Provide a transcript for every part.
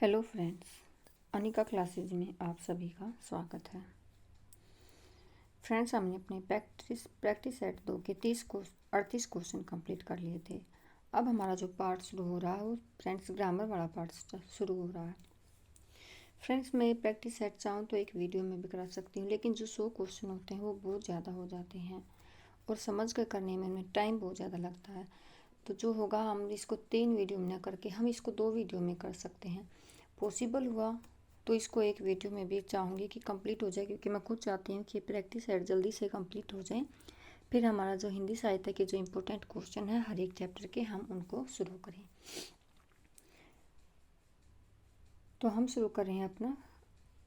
Hello friends, Anika classes में आप सभी का स्वागत है। फ्रेंड्स, हमने अपने प्रैक्टिस सेट 2 के 38 क्वेश्चन कंप्लीट कर लिए थे। अब हमारा जो पार्ट शुरू हो रहा है वो फ्रेंड्स ग्रामर वाला पार्ट शुरू हो रहा है। फ्रेंड्स, मैं प्रैक्टिस सेट चाहूँ तो एक वीडियो में भी करा सकती हूँ, लेकिन जो 100 क्वेश्चन होते हैं वो बहुत ज़्यादा हो जाते हैं और समझ कर करने में हमें टाइम बहुत ज़्यादा लगता है। तो जो होगा, हम इसको 3 वीडियो में न करके हम इसको 2 वीडियो में कर सकते हैं। पॉसिबल हुआ तो इसको एक वीडियो में भी चाहूँगी कि कंप्लीट हो जाए, क्योंकि मैं खुद चाहती हूँ कि प्रैक्टिस सेट जल्दी से कंप्लीट हो जाए। फिर हमारा जो हिंदी साहित्य के जो इम्पोर्टेंट क्वेश्चन है हर एक चैप्टर के, हम उनको शुरू करें। तो हम शुरू कर रहे हैं अपना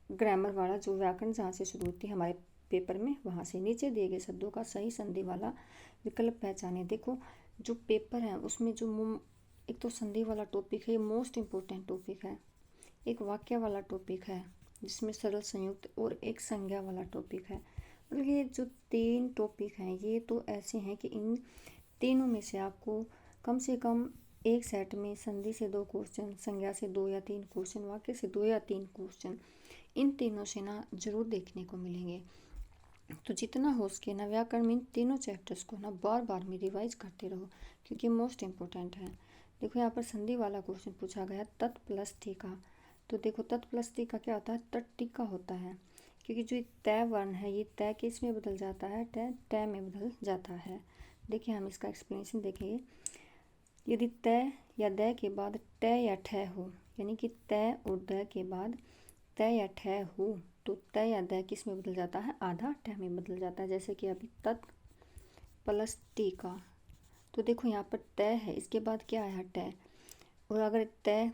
ग्रामर वाला जो व्याकरण जहाँ से शुरू होती है हमारे पेपर में, वहाँ से। नीचे दिए गए शब्दों का सही संधि वाला विकल्प पहचाने। देखो, जो पेपर है उसमें जो एक तो संधि वाला टॉपिक है, ये मोस्ट इम्पोर्टेंट टॉपिक है। एक वाक्य वाला टॉपिक है जिसमें सरल संयुक्त, और एक संज्ञा वाला टॉपिक है। और ये जो 3 टॉपिक हैं ये तो ऐसे हैं कि इन तीनों में से आपको कम से कम एक सेट में संधि से 2 क्वेश्चन, संज्ञा से 2 या 3 क्वेश्चन, वाक्य से 2 या 3 क्वेश्चन, इन तीनों से ना जरूर देखने को मिलेंगे। तो जितना हो सके ना व्याकरण में इन तीनों चैप्टर्स को ना बार बार में रिवाइज करते रहो, क्योंकि मोस्ट इम्पोर्टेंट है। देखो, यहाँ पर संधि वाला क्वेश्चन पूछा गया तत् प्लस टीका। तो देखो, तत् प्लस टीका क्या होता है? तत् टीका होता है, क्योंकि जो तय वर्ण है ये तय किस में बदल जाता है? तय में बदल जाता है। देखिए, हम इसका एक्सप्लेनेशन देखेंगे। यदि तय या दय के बाद तय या ठय हो, यानी कि तय और दय के बाद तय या ठय हो, तो तय या दय किस में बदल जाता है? आधा ठय में बदल जाता है। जैसे कि अभी तत् प्लस टीका। तो देखो, यहाँ पर तय है, इसके बाद क्या आया? टय। और अगर तय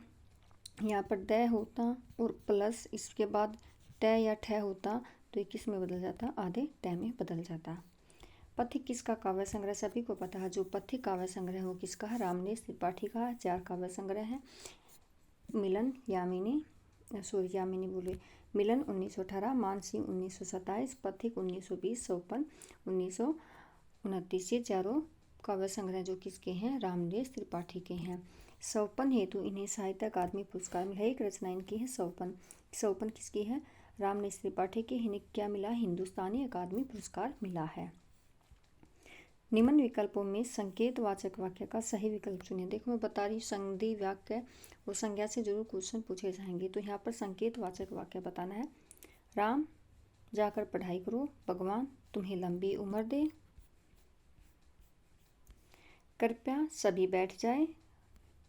यहाँ पर दय होता और प्लस इसके बाद टय या ठय होता, तो ये किस में बदल जाता? आधे टय में बदल जाता। पथिक किसका काव्य संग्रह? सभी को पता है जो पथिक काव्य संग्रह हो किसका है? रामनेश त्रिपाठी का 4 काव्य संग्रह है। मिलन यामिनी बोले मिलन 1918, मानसिंह 1927, पथिक 1920, सोपन 1929। ये चारों काव्य संग्रह जो किसके हैं? रामनेश त्रिपाठी के हैं। सोपन हेतु इन्हें साहित्य अकादमी पुरस्कार मिला। एक रचना इनकी है सोपन। सोपन किसकी है? रामनेश त्रिपाठी की। इन्हें क्या मिला? हिंदुस्तानी अकादमी पुरस्कार मिला है। निम्न विकल्पों में संकेतवाचक वाक्य का सही विकल्प चुनिए। देखो, मैं बता रही हूँ संधि, वाक्य और संज्ञा से जरूर क्वेश्चन पूछे जाएंगे। तो यहाँ पर संकेतवाचक वाक्य बताना है। राम जाकर पढ़ाई करो, भगवान तुम्हें लंबी उम्र दे, कृपया सभी बैठ जाए,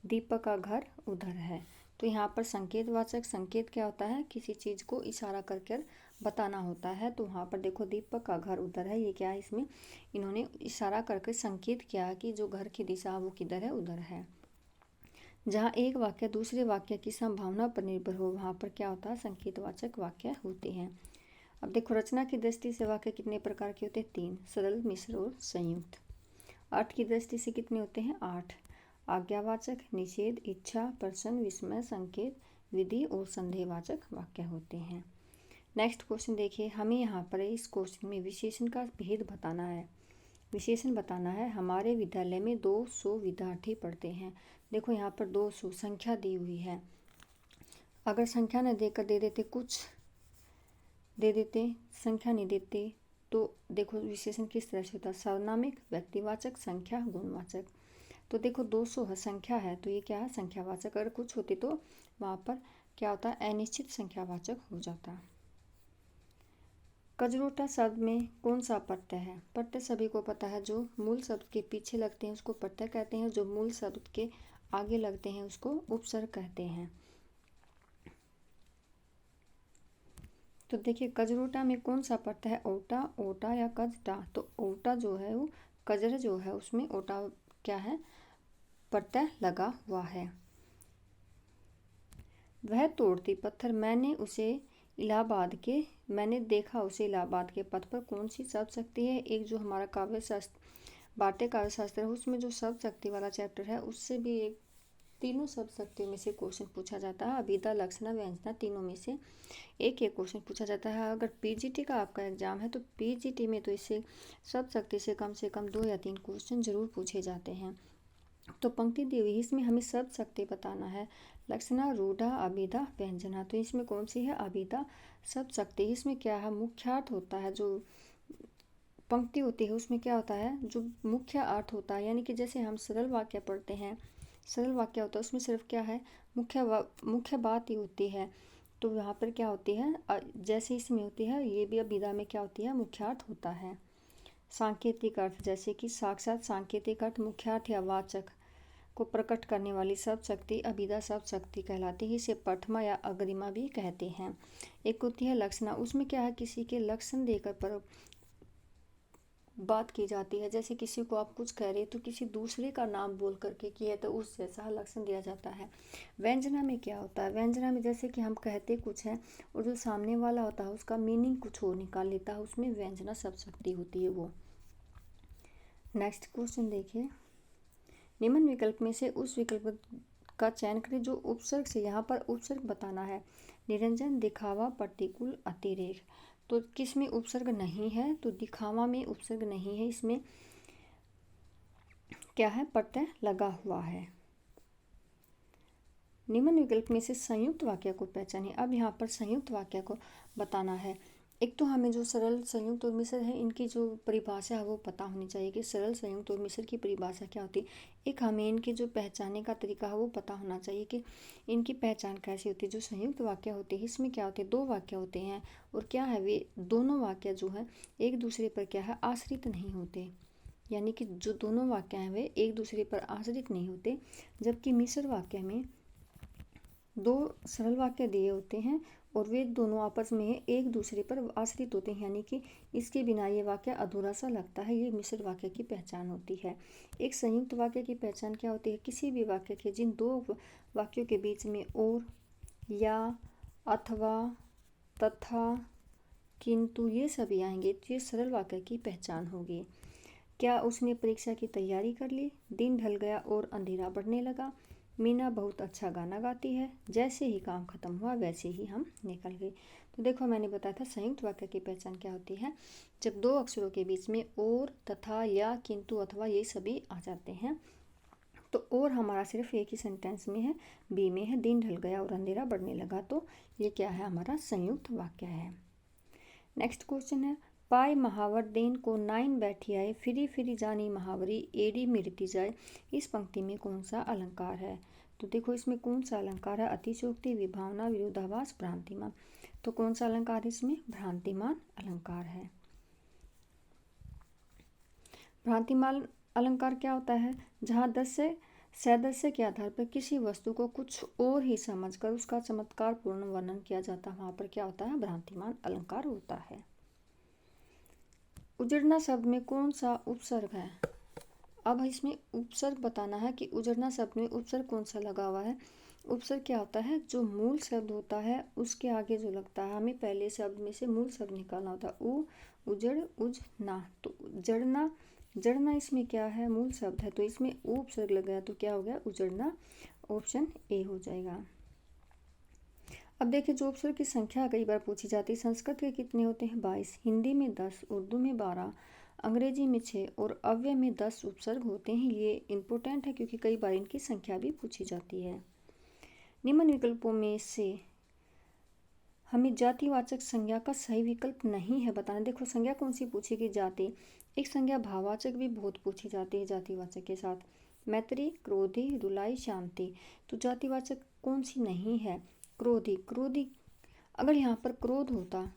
दीपक का घर उधर है। तो यहाँ पर संकेतवाचक, संकेत क्या होता है? किसी चीज़ को इशारा करके बताना होता है। तो वहाँ पर देखो, दीपक का घर उधर है, ये क्या है? इसमें इन्होंने इशारा करके संकेत किया कि जो घर की दिशा वो किधर है? उधर है। जहाँ एक वाक्य दूसरे वाक्य की संभावना पर निर्भर हो, वहाँ पर क्या होता है? संकेतवाचक वाक्य होते हैं। अब देखो, रचना की दृष्टि से वाक्य कितने प्रकार के होते हैं? 3, सरल, मिश्र और संयुक्त। अर्थ की दृष्टि से कितने होते हैं? 8, आज्ञावाचक, निषेध, इच्छा, प्रश्न, विस्मय, संकेत, विधि और संदेहवाचक वाक्य होते हैं। नेक्स्ट क्वेश्चन देखिए। हमें यहाँ पर इस क्वेश्चन में विशेषण का भेद बताना है। विशेषण बताना है। हमारे विद्यालय में 200 विद्यार्थी पढ़ते हैं। देखो, यहाँ पर 200 संख्या दी हुई है। अगर संख्या न देकर दे देते, कुछ दे देते, संख्या नहीं देते, तो देखो विशेषण किस तरह से होता है? सर्वनामिक, व्यक्तिवाचक, संख्या, गुणवाचक। तो देखो, 200 है, संख्या है, तो ये क्या है? संख्यावाचक। अगर कुछ होती तो वहाँ पर क्या होता है? अनिश्चित संख्यावाचक हो जाता। कजरोटा शब्द में कौन सा प्रत्यय है? प्रत्यय सभी को पता है, जो मूल शब्द के पीछे लगते हैं उसको प्रत्यय कहते हैं, जो मूल शब्द के आगे लगते हैं उसको उपसर्ग कहते हैं। तो देखिए, कजरोटा में कौन सा प्रत्यय है? ओटा, ओटा या कजटा। तो ओटा जो है वो, कजर जो है उसमें ओटा क्या है? प्रत्यय लगा हुआ है। वह तोड़ती पत्थर, मैंने देखा उसे इलाहाबाद के पथ पर, कौन सी शब्द शक्ति है? एक जो हमारा काव्य शास्त्र, बाटे काव्य शास्त्र है, उसमें जो शब्द शक्ति वाला चैप्टर है उससे भी एक, तीनों शब्द शक्ति में से क्वेश्चन पूछा जाता है। अभिधा, लक्षणा, व्यंजना, तीनों में से एक क्वेश्चन पूछा जाता है। अगर पीजीटी का आपका एग्जाम है तो पीजीटी में तो इससे शब्द शक्ति से कम 2 या 3 क्वेश्चन जरूर पूछे जाते हैं। तो पंक्ति दी हुई इसमें हमें शब्द शक्ति बताना है, लक्षणा, रूढ़ा, अभिधा, व्यंजना। तो इसमें कौन सी है? अभिधा शब्द शक्ति। इसमें क्या है? मुख्यार्थ होता है। जो पंक्ति होती है उसमें क्या होता है? जो मुख्य अर्थ होता है, यानी कि जैसे हम सरल वाक्य पढ़ते हैं, सरल वाक्य होता है उसमें सिर्फ क्या है? मुख्य बात ही होती है। तो यहाँ पर क्या होती है? जैसे इसमें होती है, ये भी अभिधा में क्या होती है? मुख्यार्थ होता है। सांकेतिक अर्थ, जैसे कि साक्षात सांकेतिक अर्थ, मुख्यार्थ या वाचक को प्रकट करने वाली शब्द शक्ति अभिधा शब्द शक्ति कहलाती है। इसे प्रथमा या अग्रिमा भी कहते हैं। एक होती है लक्षणा, उसमें क्या है? किसी के लक्षण देकर पर बात की जाती है। जैसे किसी को आप कुछ कह रहे तो किसी दूसरे का नाम बोल करके किए तो उस जैसा लक्षण दिया जाता है। व्यंजना में क्या होता है? व्यंजना में जैसे कि हम कहते कुछ हैं और जो सामने वाला होता है उसका मीनिंग कुछ और निकाल लेता है, उसमें व्यंजना शब्द शक्ति होती है वो। नेक्स्ट क्वेश्चन देखिए, निम्न विकल्प में से उस विकल्प का चयन करें जो उपसर्ग से, यहाँ पर उपसर्ग बताना है। निरंजन, दिखावा, प्रतिकूल, अतिरेक। तो किस में उपसर्ग नहीं है? तो दिखावा में उपसर्ग नहीं है, इसमें क्या है? प्रत्यय लगा हुआ है। निम्न विकल्प में से संयुक्त वाक्य को पहचानिए। अब यहाँ पर संयुक्त वाक्य को बताना है। एक तो हमें जो सरल, संयुक्त और मिश्र है, इनकी जो परिभाषा है वो पता होनी चाहिए कि सरल, संयुक्त और मिश्र की परिभाषा क्या होती है। एक हमें इनके जो पहचानने का तरीका है वो पता होना चाहिए कि इनकी पहचान कैसी होती है। जो संयुक्त वाक्य होते हैं इसमें क्या होते हैं? दो वाक्य होते हैं और क्या है? वे दोनों वाक्य जो है एक दूसरे पर क्या है? आश्रित नहीं होते, यानी कि जो दोनों वाक्य हैं वे एक दूसरे पर आश्रित नहीं होते। जबकि मिश्र वाक्य में दो सरल वाक्य दिए होते हैं और वे दोनों आपस में एक दूसरे पर आश्रित होते हैं, यानी कि इसके बिना ये वाक्य अधूरा सा लगता है। ये मिश्र वाक्य की पहचान होती है। एक संयुक्त वाक्य की पहचान क्या होती है? किसी भी वाक्य के जिन दो वाक्यों के बीच में और, या, अथवा, तथा, किंतु ये सभी आएंगे तो ये सरल वाक्य की पहचान होगी। क्या उसने परीक्षा की तैयारी कर ली? दिन ढल गया और अंधेरा बढ़ने लगा। मीना बहुत अच्छा गाना गाती है। जैसे ही काम खत्म हुआ वैसे ही हम निकल गए। तो देखो मैंने बताया था संयुक्त वाक्य की पहचान क्या होती है? जब दो अक्षरों के बीच में और, तथा, या, किंतु, अथवा ये सभी आ जाते हैं। तो और हमारा सिर्फ एक ही सेंटेंस में है, बी में है, दिन ढल गया और अंधेरा बढ़ने लगा। तो ये क्या है? हमारा संयुक्त वाक्य है। नेक्स्ट क्वेश्चन है, पाए महावर देन को नाइन बैठी आए, फिरी फिरी जानी महावरी, एड़ी मिरती जाए। इस पंक्ति में कौन सा अलंकार है? तो देखो इसमें कौन सा अलंकार है? अतिशयोक्ति, विभावना, विरोधाभास, भ्रांतिमान। तो कौन सा अलंकार इसमें? भ्रांतिमान अलंकार है। भ्रांतिमान अलंकार क्या होता है? जहाँ दस्य सदस्य के आधार पर किसी वस्तु को कुछ और ही समझकर उसका चमत्कार पूर्ण वर्णन किया जाता है, वहां पर क्या होता है? भ्रांतिमान अलंकार होता है। उजड़ना शब्द में कौन सा उपसर्ग है? अब इसमें उपसर्ग बताना है कि उजड़ना शब्द में उपसर्ग कौन सा लगा हुआ है। उपसर्ग क्या होता है? जो मूल शब्द होता है उसके आगे जो लगता है, हमें पहले शब्द में से मूल शब्द निकालना होता है। उ, उजड़, उज, ना। तो जड़ना, जड़ना इसमें क्या है? मूल शब्द है, तो इसमें उपसर्ग लग गया तो क्या हो गया? उजड़ना। ऑप्शन ए हो जाएगा। अब देखिए जो उपसर्ग की संख्या कई बार पूछी जाती है। संस्कृत के कितने होते हैं? 22, हिंदी में 10, उर्दू में 12, अंग्रेजी में 6 और अव्यय में 10 उपसर्ग होते हैं। ये इंपॉर्टेंट है क्योंकि कई बार इनकी संख्या भी पूछी जाती है। निम्न विकल्पों में से हमें जातिवाचक संज्ञा का सही विकल्प नहीं है बताना। देखो संज्ञा कौन सी पूछेगी? जाति। एक संज्ञा भाववाचक भी बहुत पूछी जाती है जातिवाचक के साथ। मैत्री, क्रोधी, रुलाई, शांति। तो जातिवाचक कौन सी नहीं है? क्रोधी। क्रोधी अगर यहाँ पर क्रोध होता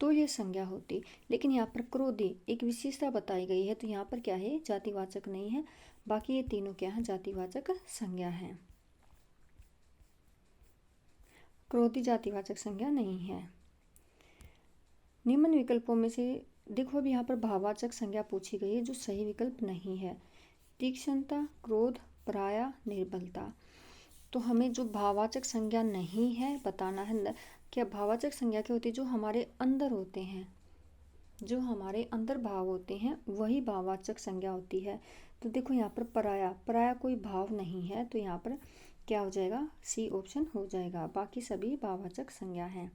तो ये संज्ञा होती, लेकिन यहाँ पर क्रोधी एक विशेषता बताई गई है तो यहाँ पर क्या है? जातिवाचक नहीं है। बाकी ये तीनों क्या है? जातिवाचक संज्ञा है। क्रोधी जातिवाचक संज्ञा नहीं है। निम्न विकल्पों में से देखो अब यहाँ पर भाववाचक संज्ञा पूछी गई है जो सही विकल्प नहीं है। तीक्ष्णता, क्रोध, पराया, निर्बलता। तो हमें जो भाववाचक संज्ञा नहीं है बताना है। क्या भाववाचक संज्ञा क्या होती है? जो हमारे अंदर होते हैं, जो हमारे अंदर भाव होते हैं वही भाववाचक संज्ञा होती है। तो देखो यहाँ पर पराया, पराया कोई भाव नहीं है तो यहाँ पर क्या हो जाएगा? सी ऑप्शन हो जाएगा। बाकी सभी भाववाचक संज्ञा हैं।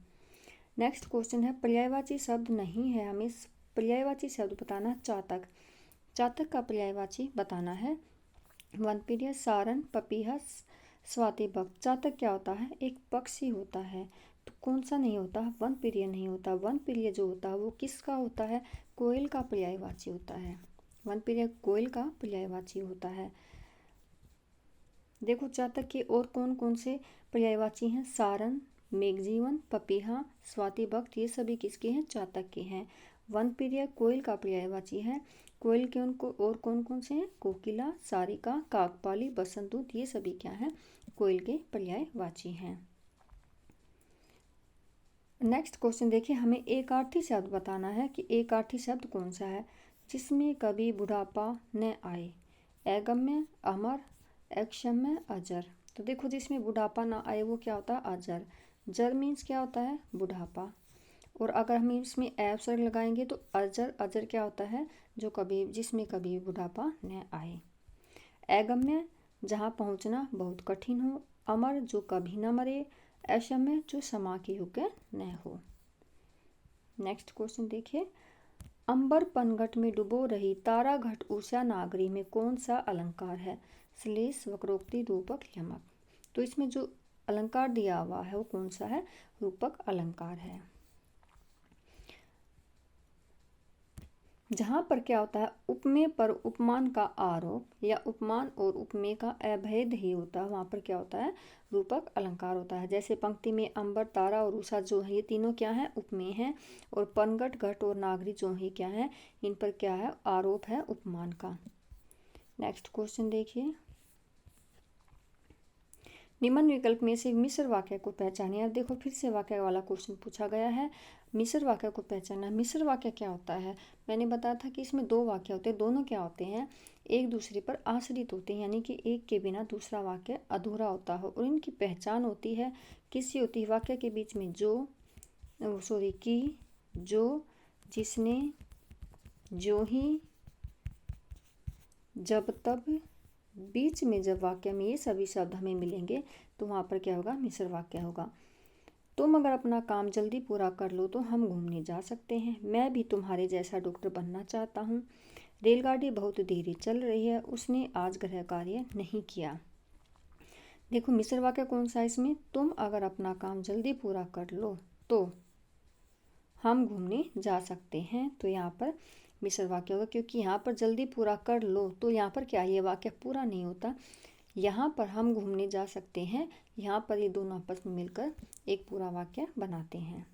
नेक्स्ट क्वेश्चन है, पर्यायवाची शब्द नहीं है, हमें पर्यायवाची शब्द बताना। चातक, चातक का पर्यायवाची बताना है। वनपीड़िया, सारन, पपीहा, स्वाति भक्त। चातक क्या होता है? एक पक्षी होता है। तो कौन सा नहीं होता? वन प्रिय नहीं होता। वन प्रिय जो होता है वो किसका होता है? कोयल का पर्यायवाची होता है। वन प्रिय कोयल का पर्यायवाची होता है। देखो चातक के और कौन कौन से पर्यायवाची हैं? सारन, मेघजीवन, पपीहा, स्वाति भक्त, ये सभी किसके हैं? चातक के हैं। वन प्रिय कोयल का पर्यायवाची है। कोयल के उनको और कौन कौन से हैं? कोकिला, सारिका, काकपाली, बसंतदूत, ये सभी क्या हैं? कोयल के पर्यायवाची हैं। नेक्स्ट क्वेश्चन देखिए, हमें एकार्थी शब्द बताना है कि एकार्थी शब्द कौन सा है जिसमें कभी बुढ़ापा न आए। अगम्य, अमर, अक्षम्य, अजर। तो देखो जिसमें बुढ़ापा ना आए वो क्या होता है? अजर। जर मीन्स क्या होता है? बुढ़ापा। और अगर हम इसमें अवसर लगाएंगे तो अजर, अजर क्या होता है? जो कभी, जिसमें कभी बुढ़ापा न आए। अगम्य, जहाँ पहुँचना बहुत कठिन हो। अमर, जो कभी न मरे। अक्षम्य, जो क्षमा के योग्य न हो। नेक्स्ट क्वेश्चन देखिए, अंबर पनघट में डुबो रही तारा घट उषा नागरी में कौन सा अलंकार है? श्लेष, वक्रोक्ति, रूपक, यमक। तो इसमें जो अलंकार दिया हुआ है वो कौन सा है? रूपक अलंकार है। जहाँ पर क्या होता है? उपमेय पर उपमान का आरोप या उपमान और उपमेय का अभेद ही होता है, वहाँ पर क्या होता है? रूपक अलंकार होता है। जैसे पंक्ति में अंबर, तारा और उषा जो है ये तीनों क्या है? उपमेय हैं। और पनघट, घट और नागरी जो है क्या है? इन पर क्या है? आरोप है उपमान का। नेक्स्ट क्वेश्चन देखिए, निम्न विकल्प में से मिश्र वाक्य को पहचानिए। अब देखो फिर से वाक्य वाला क्वेश्चन पूछा गया है। मिश्र वाक्य को पहचानना। मिश्र वाक्य क्या होता है? मैंने बताया था कि इसमें दो वाक्य होते हैं। दोनों क्या होते हैं? एक दूसरे पर आश्रित होते हैं, यानी कि एक के बिना दूसरा वाक्य अधूरा होता है। और इनकी पहचान होती है किससे होती है? वाक्य के बीच में जो, की, जो, जिसने, जो ही, जब, तब, बीच में जब वाक्य में ये सभी शब्द हमें मिलेंगे तो वहाँ पर क्या होगा? मिश्र वाक्य होगा। तुम अगर अपना काम जल्दी पूरा कर लो तो हम घूमने जा सकते हैं। मैं भी तुम्हारे जैसा डॉक्टर बनना चाहता हूँ। रेलगाड़ी बहुत धीरे चल रही है, उसने आज गृह कार्य नहीं किया। देखो मिश्र वाक्य कौन सा है इसमें? तुम अगर अपना काम जल्दी पूरा कर लो तो हम घूमने जा सकते हैं। तो यहाँ पर मिश्र वाक्य होगा, क्योंकि यहाँ पर जल्दी पूरा कर लो तो यहाँ पर क्या, ये वाक्य पूरा नहीं होता। यहाँ पर हम घूमने जा सकते हैं, यहाँ पर ये दोनों आपस में मिलकर एक पूरा वाक्य बनाते हैं।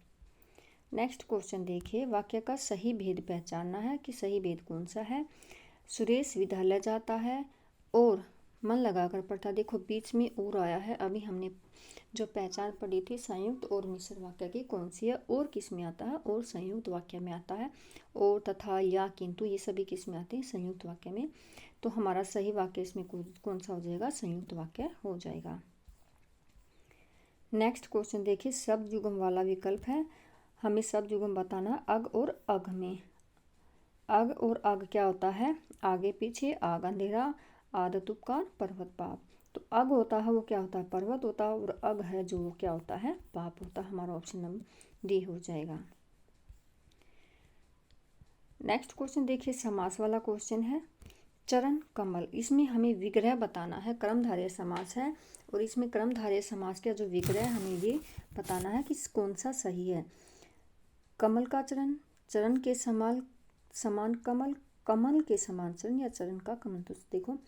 नेक्स्ट क्वेश्चन देखिए, वाक्य का सही भेद पहचानना है कि सही भेद कौन सा है। सुरेश विद्यालय जाता है और मन लगाकर पढ़ता। देखो बीच में और आया है। अभी हमने जो पहचान पढ़ी थी संयुक्त और मिश्र वाक्य की कौन सी है, और किस में आता है? और संयुक्त वाक्य में आता है। और, तथा, या, किंतु, ये सभी किस में आते हैं? संयुक्त वाक्य में। तो हमारा सही वाक्य इसमें कौन सा हो जाएगा? संयुक्त वाक्य हो जाएगा। नेक्स्ट क्वेश्चन देखिए, शब्द युग्म वाला विकल्प है। हमें शब्द युग्म बताना अग और अग में। अग और अग क्या होता है? आगे पीछे, आग अंधेरा, आदत उपकार, पर्वत पाप। तो अग होता है वो क्या होता है? पर्वत होता है। और अग है जो वो क्या होता है? पाप होता है। हमारा ऑप्शन नंबर डी हो जाएगा। नेक्स्ट क्वेश्चन देखिए, समास वाला क्वेश्चन है। चरण, कमल, इसमें हमें विग्रह बताना है। कर्मधारय समास है और इसमें कर्मधारय समास का जो विग्रह है हमें ये बताना है कि कौन सा सही है। कमल का चरण, चरण के समान कमल, कमल के समान चरण, या चरण का कमल। तो देखो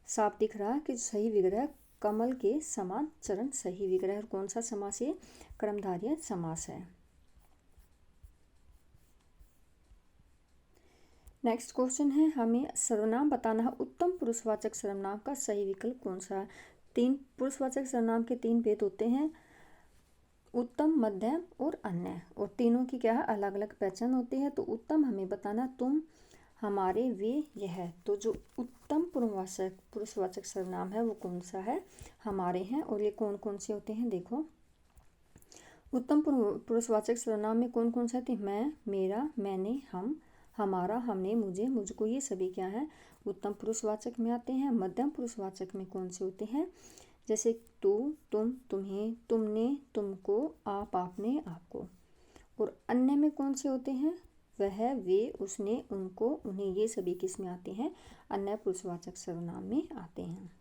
साफ दिख रहा है कि सही विग्रह कमल के समान चरण सही विग्रह। और कौन सा समास है? कर्मधारय समास है। नेक्स्ट क्वेश्चन है, हमें सर्वनाम बताना है। उत्तम पुरुषवाचक सर्वनाम का सही विकल्प कौन सा है? तीन पुरुषवाचक सर्वनाम के तीन भेद होते हैं, उत्तम, मध्यम और अन्य। और तीनों की क्या है? अलग अलग पहचान होती है। तो उत्तम हमें बताना तुम, हमारे, वे, यह। तो जो उत्तम पुरुषवाचक सर्वनाम है वो कौन सा है? हमारे हैं। और ये कौन कौन से होते हैं? देखो उत्तम पुरुषवाचक सर्वनाम में कौन कौन से होते हैं? मैं, मेरा, मैंने, हम, हमारा, हमने, मुझे, मुझको, ये सभी क्या है? उत्तम पुरुषवाचक में आते हैं। मध्यम पुरुषवाचक में कौन से होते हैं? जैसे तू, तुम, तुम्हें, तुमने, तुमको, आप, आपने, आपको। और अन्य में कौन से होते हैं? वह, वे, उसने, उनको, उन्हें, ये सभी किस में आते हैं? अन्य पुरुषवाचक सर्वनाम में आते हैं।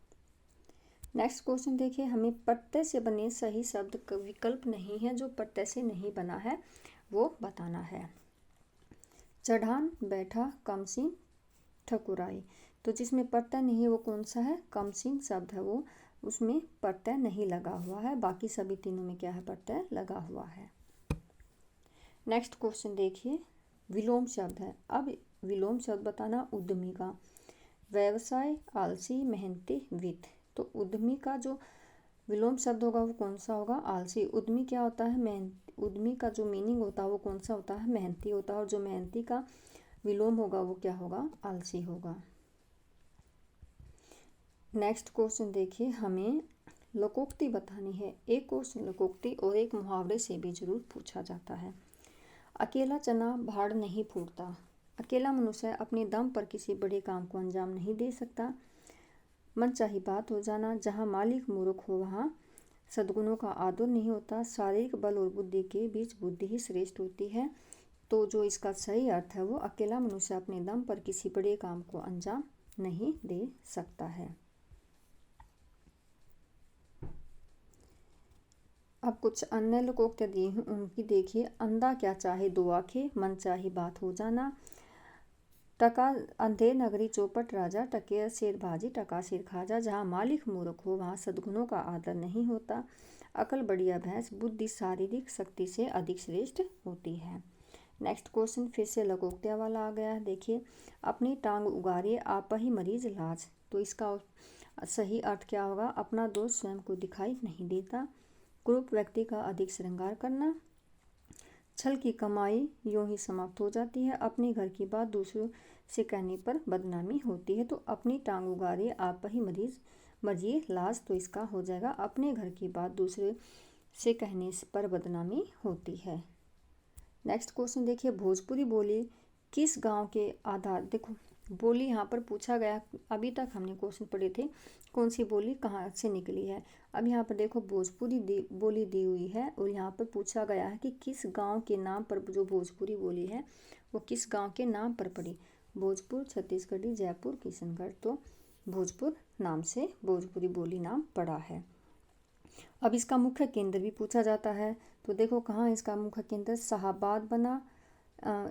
नेक्स्ट क्वेश्चन देखिए, हमें प्रत्यय से बने सही शब्द का विकल्प नहीं है, जो प्रत्यय से नहीं बना है वो बताना है। चढ़ान, बैठा, कमसीन, ठकुराई। तो जिसमें प्रत्यय नहीं है वो कौन सा है? कमसीन शब्द है वो, उसमें प्रत्यय नहीं लगा हुआ है। बाकी सभी तीनों में क्या है? प्रत्यय लगा हुआ है। नेक्स्ट क्वेश्चन देखिए, विलोम शब्द है। अब विलोम शब्द बताना उद्यमी का। व्यवसाय, आलसी, मेहनती, वित्त। तो उद्यमी का जो विलोम शब्द होगा वो कौन सा होगा? आलसी। उद्यमी क्या होता है? मेहनती। उद्यमी का जो मीनिंग होता है वो कौन सा होता है? मेहनती होता है। और जो मेहनती का विलोम होगा वो क्या होगा? आलसी होगा। नेक्स्ट क्वेश्चन देखिए, हमें लोकोक्ति बतानी है। एक क्वेश्चन लोकोक्ति और एक मुहावरे से भी जरूर पूछा जाता है। अकेला चना भाड़ नहीं फूटता। अकेला मनुष्य अपने दम पर किसी बड़े काम को अंजाम नहीं दे सकता। मनचाही बात हो जाना। जहाँ मालिक मूर्ख हो वहाँ सद्गुणों का आदर नहीं होता। शारीरिक बल और बुद्धि के बीच बुद्धि ही श्रेष्ठ होती है। तो जो इसका सही अर्थ है वो अकेला मनुष्य अपने दम पर किसी बड़े काम को अंजाम नहीं दे सकता है। अब कुछ अन्य लोकोक्तियाँ दी हैं, उनकी देखिए। अंधा क्या चाहे दो आंखें, मन चाही बात हो जाना। टका अंधे नगरी चौपट राजा, टके शेर भाजी, टका शेर खाजा। जहाँ मालिक मूर्ख हो वहाँ सद्गुणों का आदर नहीं होता। अकल बढ़िया भैंस, बुद्धि शारीरिक शक्ति से अधिक श्रेष्ठ होती है। नेक्स्ट क्वेश्चन फिर से लोकोक्तिया वाला आ गया है। देखिए, अपनी टांग उगारिए आप ही मरीज लाज। तो इसका सही अर्थ क्या होगा? अपना दोष स्वयं को दिखाई नहीं देता। क्रूप व्यक्ति का अधिक श्रृंगार करना। छल की कमाई यूं ही समाप्त हो जाती है। अपने घर की बात दूसरों से कहने पर बदनामी होती है। तो अपनी टांग उगारिए आप ही मर्जिए लाज। तो इसका हो जाएगा अपने घर की बात दूसरे से कहने पर बदनामी होती है। नेक्स्ट क्वेश्चन देखिए, भोजपुरी बोली किस गांव के आधार। देखो बोली यहाँ पर पूछा गया। अभी तक हमने क्वेश्चन पढ़े थे कौन सी बोली कहाँ से निकली है। अब यहाँ पर देखो भोजपुरी बोली दी हुई है और यहाँ पर पूछा गया है कि किस गांव के नाम पर जो भोजपुरी बोली है वो किस गांव के नाम पर पड़ी। भोजपुर, छत्तीसगढ़ी, जयपुर, किशनगढ़। तो भोजपुर नाम से भोजपुरी बोली नाम पड़ा है। अब इसका मुख्य केंद्र भी पूछा जाता है। तो देखो कहाँ इसका मुख्य केंद्र? शाहाबाद बना।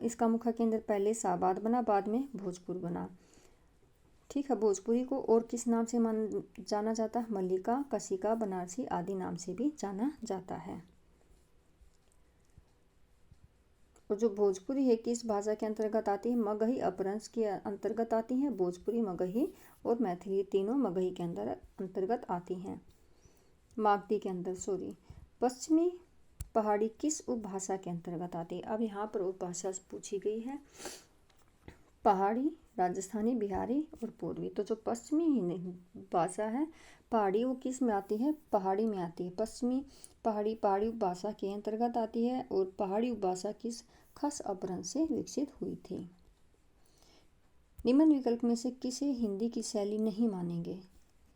इसका मुख्य केंद्र पहले शाहाबाद बना, बाद में भोजपुर बना। ठीक है। भोजपुरी को और किस नाम से जाना जाता है? मल्लिका, कशिका, बनारसी आदि नाम से भी जाना जाता है। और जो भोजपुरी है किस भाषा के अंतर्गत आती है? मगही अपभ्रंश के अंतर्गत आती हैं। भोजपुरी, मगही और मैथिली तीनों मगही के अंतर्गत आती हैं। मागधी के अंदर पश्चिमी पहाड़ी किस उपभाषा के अंतर्गत आती है? अब यहाँ पर उपभाषा पूछी गई है। पहाड़ी, राजस्थानी, बिहारी और पूर्वी। तो जो पश्चिमी भाषा है पहाड़ी वो किस में आती है? पहाड़ी में आती है। पश्चिमी पहाड़ी उपभाषा के अंतर्गत आती है और पहाड़ी उपभाषा किस खस अपभ्रंश से विकसित हुई थी। निम्न विकल्प में से किसे हिंदी की शैली नहीं मानेंगे?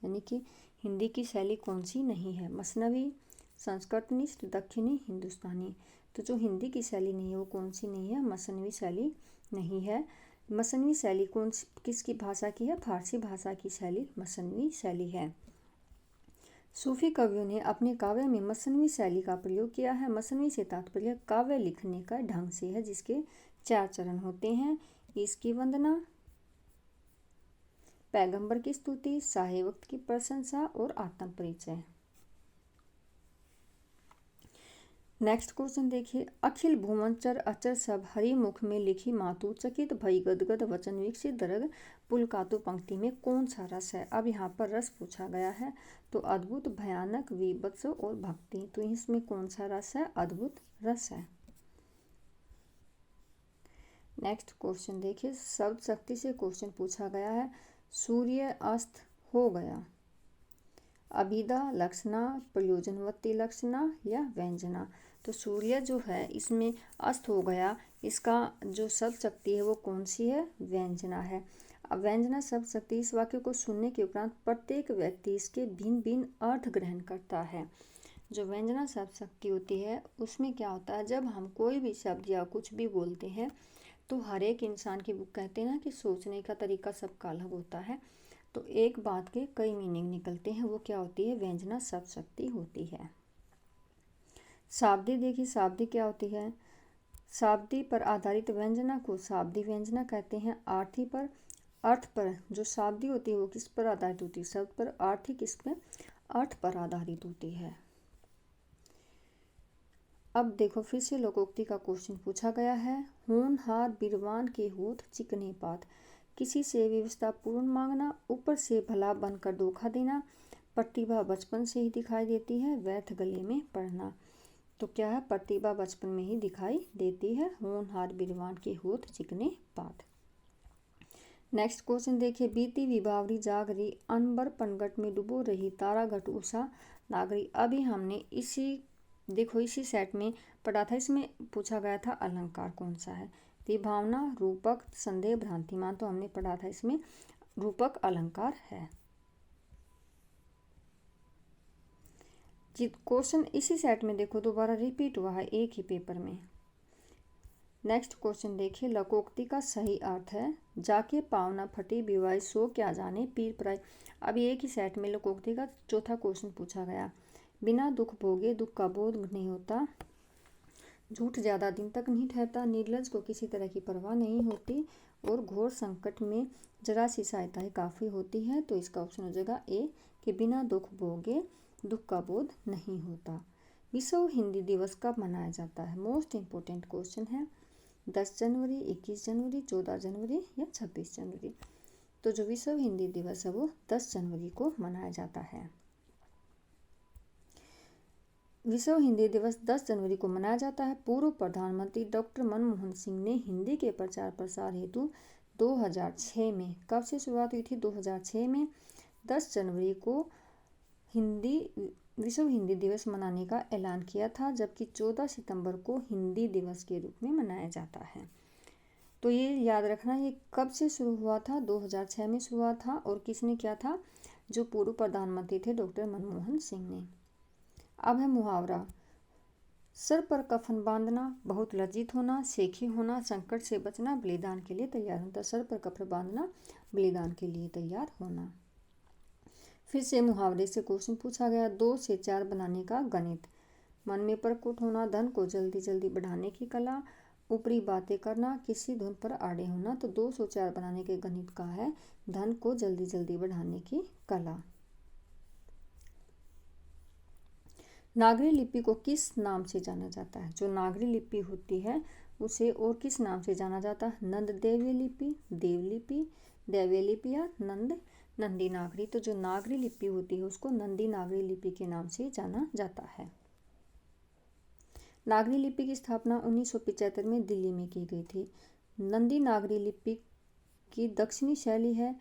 यानी कि हिंदी की शैली कौन सी नहीं है? मसनवी, संस्कृतनिष्ठ, दक्षिणी, हिंदुस्तानी। तो जो हिंदी की शैली नहीं है वो कौन सी नहीं है? मसनवी शैली नहीं है। मसनवी शैली किसकी भाषा की है? फारसी भाषा की शैली मसनवी शैली है। सूफी कवियों ने अपने काव्य में मसनवी शैली का प्रयोग किया है। मसनवी से तात्पर्य काव्य लिखने का ढंग से है, जिसके 4 चरण होते हैं। इसकी वंदना, पैगंबर की स्तुति, शाहे वक्त की प्रशंसा और आत्म परिचय। नेक्स्ट क्वेश्चन देखिए, अखिल भुवनचर अचर सब हरि मुख में लिखी मातु, चकित भई गदगद वचन विकसित दरग पुलकातु पंक्ति में कौन सा रस है? अब यहाँ पर रस पूछा गया है। तो अद्भुत, भयानक, विभत्स और भक्ति। तो इसमें कौन सा रस है? अद्भुत रस है। नेक्स्ट क्वेश्चन देखिए, शब्द शक्ति से क्वेश्चन पूछा गया है। सूर्य अस्त हो गया। अभिधा लक्षणा, प्रयोजनवती लक्षणा या व्यंजना। तो सूर्य जो है इसमें अस्त हो गया, इसका जो शब्द शक्ति है वो कौन सी है? व्यंजना है। अब व्यंजना शब्द शक्ति इस वाक्य को सुनने के उपरांत प्रत्येक व्यक्ति इसके भिन्न भिन्न अर्थ ग्रहण करता है। जो व्यंजना शब्द शक्ति होती है उसमें क्या होता है, जब हम कोई भी शब्द या कुछ भी बोलते हैं तो हर एक इंसान की, वो कहते हैं ना कि सोचने का तरीका सबका अलग होता है। तो एक बात के कई मीनिंग निकलते हैं, वो क्या होती है? व्यंजना शब्द शक्ति होती है। शाब्दी देखिए, शाब्दी क्या होती है? शाब्दी पर आधारित व्यंजना को शाब्दी व्यंजना कहते हैं। आर्थी पर, अर्थ पर जो शाब्दी होती है वो किस पर आधारित होती है? शब्द पर। आर्थी किस पे? अर्थ पर आधारित होती है। अब देखो फिर से लोकोक्ति का क्वेश्चन पूछा गया है। होनहार बीरवान के होठ चिकने पात, किसी से व्यवस्था पूर्ण मांगना, ऊपर से भला बनकर धोखा देना, प्रतिभा बचपन से ही दिखाई देती है, व्यर्थ गले में पड़ना। तो क्या है? प्रतिभा बचपन में ही दिखाई देती है। होनहार बीरवान के होठ चिकने पात। नेक्स्ट क्वेश्चन देखिए। बीती विभावरी जाग रही, अनबर पनघट में डुबो रही, तारा घट उषा नागरी। अभी हमने इसी सेट में पढ़ा था। इसमें पूछा गया था अलंकार कौन सा है? विभावना, रूपक, संदेह, भ्रांतिमान। तो हमने पढ़ा था इसमें रूपक अलंकार है। क्वेश्चन इसी सेट में देखो दोबारा रिपीट हुआ है एक ही पेपर में। नेक्स्ट क्वेश्चन देखिए। लोकोक्ति का सही अर्थ है, जाके पावना फटी विवाह सो क्या जाने पीर पराई। अब एक ही सेट में लोकोक्ति का चौथा क्वेश्चन पूछा गया। बिना दुख भोगे दुख का बोध नहीं होता, झूठ ज्यादा दिन तक नहीं ठहरता, निर्लज को किसी तरह की परवाह नहीं होती, और घोर संकट में जरा सी सहायता ही काफ़ी होती है। तो इसका ऑप्शन हो जाएगा ए कि बिना दुख भोगे दुख का बोध नहीं होता। विश्व हिंदी दिवस कब मनाया जाता है? मोस्ट इम्पोर्टेंट क्वेश्चन है। 10 जनवरी, 21 जनवरी, 14 जनवरी या 26 जनवरी। तो जो विश्व हिंदी दिवस है वो 10 जनवरी को मनाया जाता है। विश्व हिंदी दिवस 10 जनवरी को मनाया जाता है। पूर्व प्रधानमंत्री डॉक्टर मनमोहन सिंह ने हिंदी के प्रचार प्रसार हेतु 2006 में, कब से शुरुआत हुई थी? 2006 में 10 जनवरी को विश्व हिंदी दिवस मनाने का ऐलान किया था, जबकि 14 सितंबर को हिंदी दिवस के रूप में मनाया जाता है। तो ये याद रखना, ये कब से शुरू हुआ था? 2006 में शुरू हुआ था। और किसने किया था? जो पूर्व प्रधानमंत्री थे डॉक्टर मनमोहन सिंह ने। अब है मुहावरा। सर पर कफन बांधना, बहुत लज्जित होना, सेखी होना, संकट से बचना, बलिदान के लिए तैयार होना। सर पर कफन बांधना, बलिदान के लिए तैयार होना। फिर से मुहावरे से क्वेश्चन पूछा गया। 2 से 4 बनाने का गणित। मन में प्रकट होना, धन को जल्दी जल्दी बढ़ाने की कला, ऊपरी बातें करना, किसी धुन पर आड़े होना। तो 2 से 4 बनाने के गणित का है धन को जल्दी जल्दी बढ़ाने की कला। नागरी लिपि को किस नाम से जाना जाता है? जो नागरी लिपि होती है उसे और किस नाम से जाना जाता है? नंद देवी लिपि, देवलिपि, दैवीय लिपि या नंदी नागरी। तो जो नागरी लिपि होती है उसको नंदी नागरी लिपि के नाम से जाना जाता है। नागरी लिपि की स्थापना 1975 में दिल्ली में की गई थी। नंदी नागरी लिपि की दक्षिणी शैली है।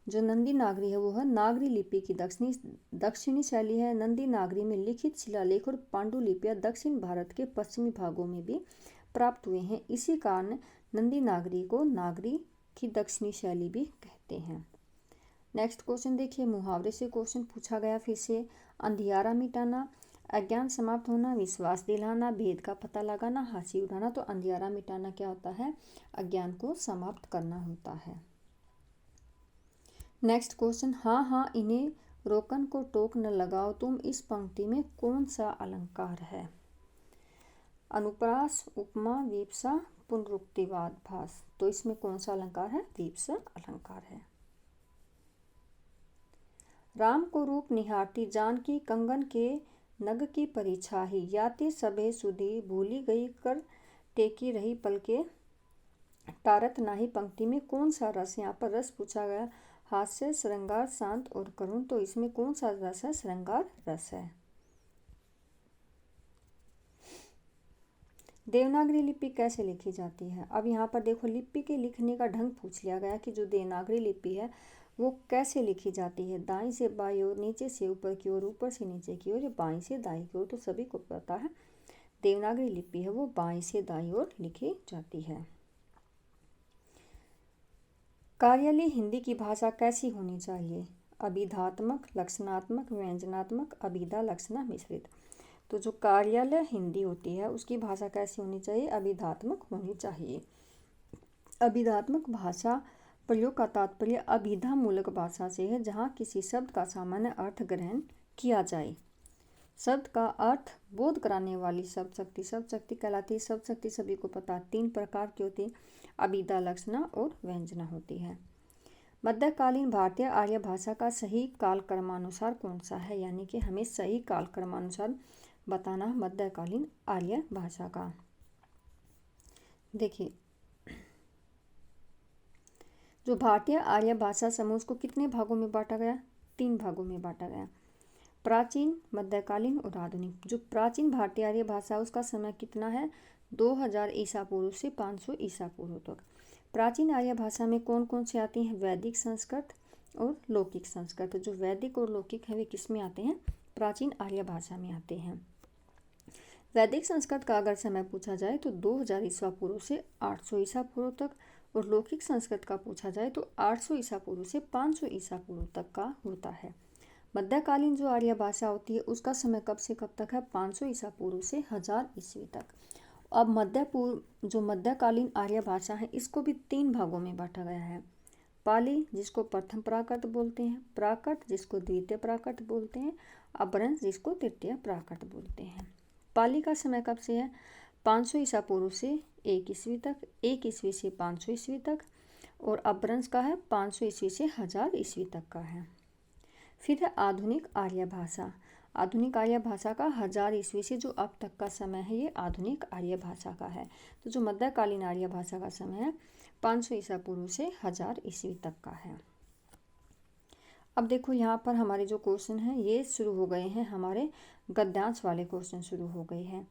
जो नंदी नागरी है वो है नागरी लिपि की दक्षिणी शैली है। नंदी नागरी में लिखित शिलालेख और पांडुलिपियां दक्षिण भारत के पश्चिमी भागों में भी प्राप्त हुए हैं। इसी कारण नंदी नागरी को नागरी की दक्षिणी शैली भी कहते हैं। नेक्स्ट क्वेश्चन देखिए। मुहावरे से क्वेश्चन पूछा गया फिर से। अंधियारा मिटाना, अज्ञान समाप्त होना, विश्वास दिलाना, भेद का पता लगाना, हंसी उड़ाना। तो अंधियारा मिटाना क्या होता है? अज्ञान को समाप्त करना होता है। Next question. हाँ हाँ इन्हें रोकन को टोक न लगाओ तुम, इस पंक्ति में कौन सा अलंकार है? अनुप्रास, उपमा, वीप्सा, पुनरुक्तिवाद, भास। तो इसमें कौन सा अलंकार है? वीप्सा अलंकार है। राम को रूप निहारती जानकी, कंगन के नग की परीक्षा ही, याते सभे सुधी, भूली गई कर टेकी रही पलके तारत नाही। पंक्ति में कौन सा रस? यहाँ पर रस पूछा गया। हास्य, श्रृंगार, शांत और करुण। तो इसमें कौन सा रस है? श्रृंगार रस है। देवनागरी लिपि कैसे लिखी जाती है? अब यहाँ पर देखो लिपि के लिखने का ढंग पूछ लिया गया कि जो देवनागरी लिपि है वो कैसे लिखी जाती है। दाईं से बाईं ओर, नीचे से ऊपर की ओर, ऊपर से नीचे की ओर, या बाईं से दाईं की ओर। तो सभी को पता है देवनागरी लिपि है वो बाईं से दाईं ओर लिखी जाती है। कार्यालय हिंदी की भाषा कैसी होनी चाहिए? अभिधात्मक, लक्षणात्मक, व्यंजनात्मक, अभिधा लक्षणा मिश्रित। तो जो कार्यालय हिंदी होती है उसकी भाषा कैसी होनी चाहिए? अभिधात्मक होनी चाहिए। अभिधात्मक भाषा प्रयोग का तात्पर्य अभिधा मूलक भाषा से है, जहाँ किसी शब्द का सामान्य अर्थ ग्रहण किया जाए। शब्द का अर्थ बोध कराने वाली शब्द शक्ति कहलाती है। शब्द शक्ति सभी को पता 3 प्रकार की होती है, अभिधा, लक्षणा और व्यंजना होती है। मध्यकालीन भारतीय आर्य भाषा का सही कालक्रमानुसार कौन सा है, यानी कि हमें सही कालक्रमानुसार बताना मध्यकालीन आर्य भाषा का। देखिए, जो भारतीय आर्य भाषा समूह को कितने भागों में बांटा गया? 3 भागों में बांटा गया, प्राचीन, मध्यकालीन और आधुनिक। जो प्राचीन भारतीय आर्य भाषा उसका समय कितना है? 2000 ईसा पूर्व से 500 ईसा पूर्व तक। प्राचीन आर्य भाषा में कौन कौन से आती हैं? वैदिक संस्कृत और लौकिक संस्कृत। जो वैदिक और लौकिक है वे किस में आते हैं? प्राचीन आर्य भाषा में आते हैं। वैदिक संस्कृत का अगर समय पूछा जाए तो 2000 ईसा पूर्व से 800 ईसा पूर्व तक, और लौकिक संस्कृत का पूछा जाए तो 800 ईसा पूर्व से 500 ईसा पूर्व तक का होता है। मध्यकालीन जो आर्य भाषा होती है उसका समय कब से कब तक है? 500 ईसा पूर्व से 1000 ईस्वी तक। अब मध्यकालीन आर्य भाषा है इसको भी 3 भागों में बांटा गया है। पाली, जिसको प्रथम प्राकृत बोलते हैं, प्राकृत जिसको द्वितीय प्राकृत बोलते हैं, अपभ्रंश जिसको तृतीय प्राकृत बोलते हैं। पाली का समय कब से है? 500 ईसा पूर्व से 1 ईस्वी तक, 1 ईस्वी से 500 ईस्वी तक, और अपभ्रंश का है 500 ईस्वी से 1000 ईस्वी तक का है। फिर है आधुनिक आर्य भाषा। आधुनिक आर्य भाषा का 1000 ईस्वी से जो अब तक का समय है ये आधुनिक आर्य भाषा का है। तो जो मध्यकालीन आर्य भाषा का समय है 500 ईसा पूर्व से 1000 ईस्वी तक का है। अब देखो यहाँ पर हमारे जो क्वेश्चन हैं ये शुरू हो गए हैं, हमारे गद्यांश वाले क्वेश्चन शुरू हो गए हैं।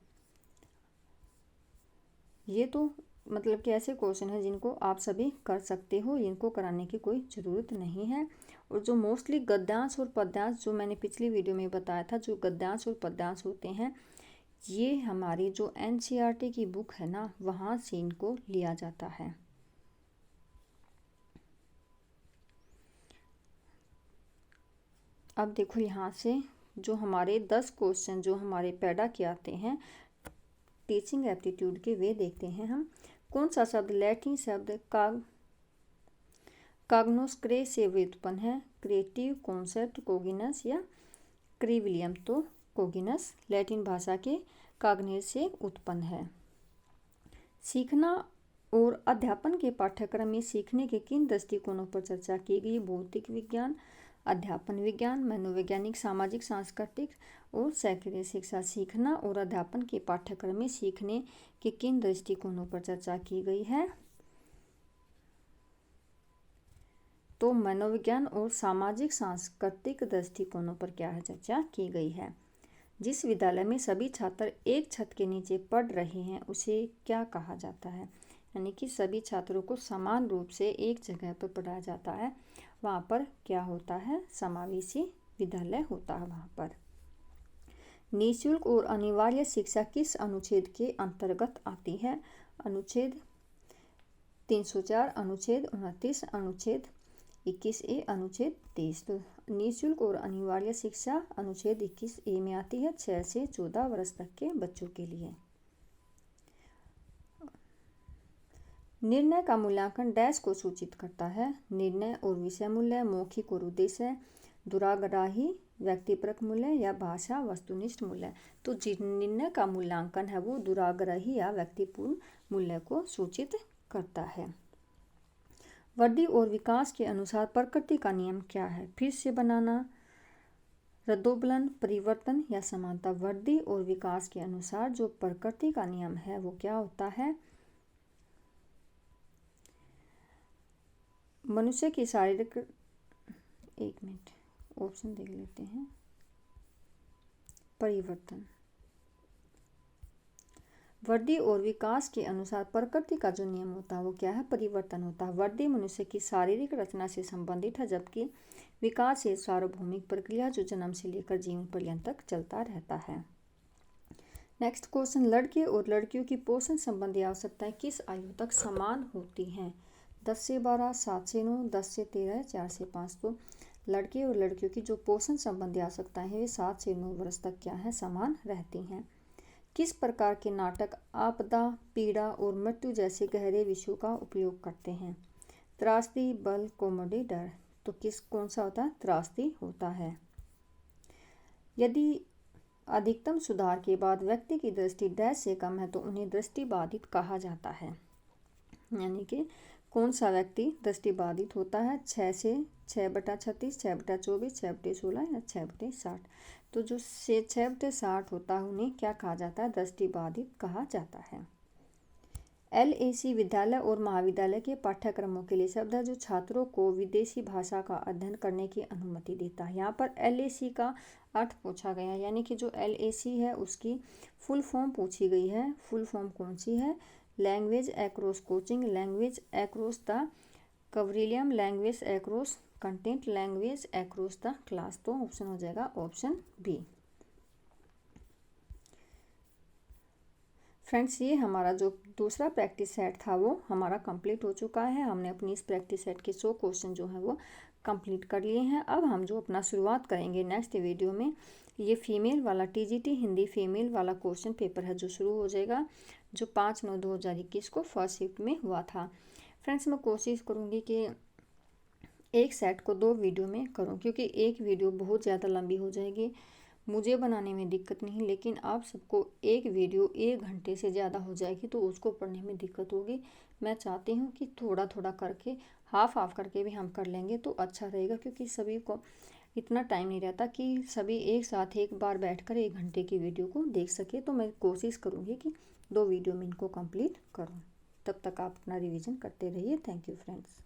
ये तो मतलब कि ऐसे क्वेश्चन हैं जिनको आप सभी कर सकते हो, इनको कराने की कोई ज़रूरत नहीं है। और जो मोस्टली गद्यांश और पद्यांश जो मैंने पिछली वीडियो में बताया था, जो गद्यांश और पद्यांश होते हैं ये हमारी जो NCERT की बुक है ना वहाँ से इनको लिया जाता है। अब देखो यहाँ से जो हमारे 10 क्वेश्चन जो हमारे पैडा के आते हैं टीचिंग एप्टीट्यूड के, वे देखते हैं हम। कौन सा शब्द लैटिन शब्द काग्नोस्क्रे से व्युत्पन्न है? क्रिएटिव, कॉन्सेप्ट, कोगिनस या क्रिविलियम? तो कोगिनस लैटिन भाषा के काग्नेर से उत्पन्न है। सीखना और अध्यापन के पाठ्यक्रम में सीखने के किन दृष्टिकोणों पर चर्चा की गई? भौतिक विज्ञान, अध्यापन विज्ञान, मनोवैज्ञानिक, सामाजिक, सांस्कृतिक और शैक्षणिक शिक्षा। सीखना और अध्यापन के पाठ्यक्रम में सीखने के किन दृष्टिकोणों पर चर्चा की गई है? तो मनोविज्ञान और सामाजिक सांस्कृतिक दृष्टिकोणों पर क्या है? चर्चा की गई है। जिस विद्यालय में सभी छात्र एक छत के नीचे पढ़ रहे हैं उसे क्या कहा जाता है? यानी कि सभी छात्रों को समान रूप से एक जगह पर पढ़ाया जाता है, वहाँ पर क्या होता है? समावेशी विद्यालय होता है वहाँ पर। निःशुल्क और अनिवार्य शिक्षा किस अनुच्छेद के अंतर्गत आती है? अनुच्छेद 304, अनुच्छेद 29, अनुच्छेद 21A, अनुच्छेद 23। तो निःशुल्क और अनिवार्य शिक्षा अनुच्छेद 21A में आती है 6 से 14 वर्ष तक के बच्चों के लिए। निर्णय का मूल्यांकन डैश को सूचित करता है? निर्णय और विषय मूल्य, मौखिक और उद्देश्य, दुराग्राही व्यक्तिपरक मूल्य या भाषा वस्तुनिष्ठ मूल्य? तो निर्णय का मूल्यांकन है वो दुराग्राही या व्यक्तिपूर्ण मूल्य को सूचित करता है। वृद्धि और विकास के अनुसार प्रकृति का नियम क्या है? फिर से बनाना, रद्दोबलन, परिवर्तन या समानता? वृद्धि और विकास के अनुसार जो प्रकृति का नियम है वो क्या होता है? मनुष्य की शारीरिक, एक मिनट ऑप्शन देख लेते हैं। परिवर्तन। वृद्धि और विकास के अनुसार प्रकृति का जो नियम होता है वो क्या है? परिवर्तन होता है। वृद्धि मनुष्य की शारीरिक रचना से संबंधित है, जबकि विकास एक सार्वभौमिक प्रक्रिया जो जन्म से लेकर जीवन पर्यंत तक चलता रहता है। नेक्स्ट क्वेश्चन, लड़के और लड़कियों की पोषण संबंधी आवश्यकताएं किस आयु तक समान होती हैं? 10 से 12, 7 से 9, 10 से 13, 4 से 5। तो लड़के और लड़कियों की जो पोषण संबंधी आवश्यकताएं हैं वे 7 से 9 वर्ष तक क्या है? समान रहती हैं। किस प्रकार के नाटक आपदा, पीड़ा और मृत्यु जैसे गहरे विषयों का उपयोग करते हैं? त्रासदी, बल, कोमोडी, डर। तो कौन सा होता है? त्रासदी होता है। यदि अधिकतम सुधार के बाद व्यक्ति की दृष्टि डैश से कम है तो उन्हें दृष्टिबाधित कहा जाता है। यानी कि कौन सा व्यक्ति दृष्टिबाधित होता है? 6/36, 6/24, 6/16 या 6/60। तो जो 6/60 होता है उन्हें क्या कहा जाता है? दृष्टिबाधित कहा जाता है। LAC विद्यालय और महाविद्यालय के पाठ्यक्रमों के लिए शब्द है जो छात्रों को विदेशी भाषा का अध्ययन करने की अनुमति देता है। यहाँ पर LAC का अर्थ पूछा गया है, यानी कि जो LAC है उसकी फुल फॉर्म पूछी गई है। फुल फॉर्म कौन सी है? Language across coaching, language across the curriculum, language across content, language across the class. तो ऑप्शन हो जाएगा ऑप्शन बी। फ्रेंड्स, ये हमारा जो दूसरा प्रैक्टिस सेट था वो हमारा कंप्लीट हो चुका है। हमने अपनी इस प्रैक्टिस सेट के 100 क्वेश्चन जो हैं वो कंप्लीट कर लिए हैं। अब हम जो अपना शुरुआत करेंगे नेक्स्ट वीडियो में, ये फीमेल वाला TGT हिंदी फीमेल वाला क्वेश्चन पेपर है जो शुरू हो जाएगा, जो 5/9/2021 को फर्स्ट शिफ्ट में हुआ था। फ्रेंड्स, मैं कोशिश करूँगी कि एक सेट को 2 वीडियो में करूँ, क्योंकि एक वीडियो बहुत ज़्यादा लंबी हो जाएगी। मुझे बनाने में दिक्कत नहीं, लेकिन आप सबको एक वीडियो 1 घंटे से ज़्यादा हो जाएगी तो उसको पढ़ने में दिक्कत होगी। मैं चाहती हूँ कि थोड़ा थोड़ा करके, हाफ हाफ करके भी हम कर लेंगे तो अच्छा रहेगा, क्योंकि सभी को इतना टाइम नहीं रहता कि सभी एक साथ एक बार बैठकर 1 घंटे की वीडियो को देख सके। तो मैं कोशिश करूँगी कि 2 वीडियो में इनको कंप्लीट करूँ। तब तक आप अपना रिवीजन करते रहिए। Thank you friends.